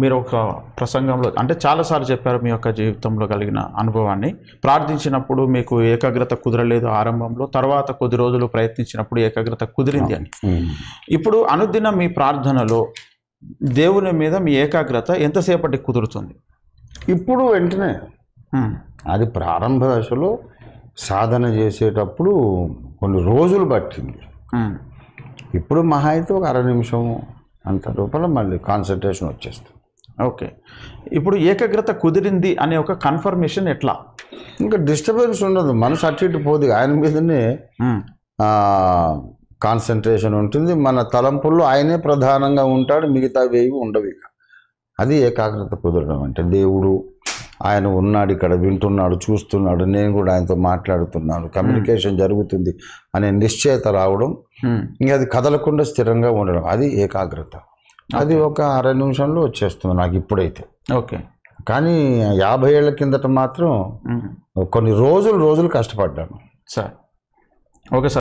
మీరు ఒక ప్రసంగంలో అంటే చాలాసార్లు చెప్పారు మీ యొక్క జీవితంలో కలిగిన అనుభవాన్ని. ప్రార్థించినప్పుడు మీకు ఏకాగ్రత కుదరలేదు ఆరంభంలో, తర్వాత కొద్ది రోజులు ప్రయత్నించినప్పుడు ఏకాగ్రత కుదిరింది అని. ఇప్పుడు అనుదిన మీ ప్రార్థనలో దేవుని మీద మీ ఏకాగ్రత ఎంతసేపటికి కుదురుతుంది? ఇప్పుడు వెంటనే. అది ప్రారంభ దశలో సాధన చేసేటప్పుడు కొన్ని రోజులు పట్టింది. ఇప్పుడు మహా అయితే ఒక 1/2 నిమిషం అంత లోపల మళ్ళీ కాన్సన్ట్రేషన్ వచ్చేస్తుంది. ఓకే. ఇప్పుడు ఏకాగ్రత కుదిరింది అనే ఒక కన్ఫర్మేషన్ ఎట్లా? ఇంకా డిస్టర్బెన్స్ ఉండదు, మనసు అటు ఇటు పోదు, ఆయన మీదనే కాన్సన్ట్రేషన్ ఉంటుంది. మన తలంపుల్లో ఆయనే ప్రధానంగా ఉంటాడు, మిగతావి ఏవి ఉండవు. ఇక అది ఏకాగ్రత కుదరడం అంటే. దేవుడు ఆయన ఉన్నాడు, ఇక్కడ వింటున్నాడు, చూస్తున్నాడు, నేను కూడా ఆయనతో మాట్లాడుతున్నాను, కమ్యూనికేషన్ జరుగుతుంది అనే నిశ్చయత రావడం, ఇంకా అది కదలకుండా స్థిరంగా ఉండడం, అది ఏకాగ్రత. అది ఒక 1/2 నిమిషంలో వచ్చేస్తుంది నాకు ఇప్పుడైతే. ఓకే. కానీ 50 ఏళ్ల కిందట మాత్రం కొన్ని రోజులు కష్టపడ్డాను సార్. Okay sir.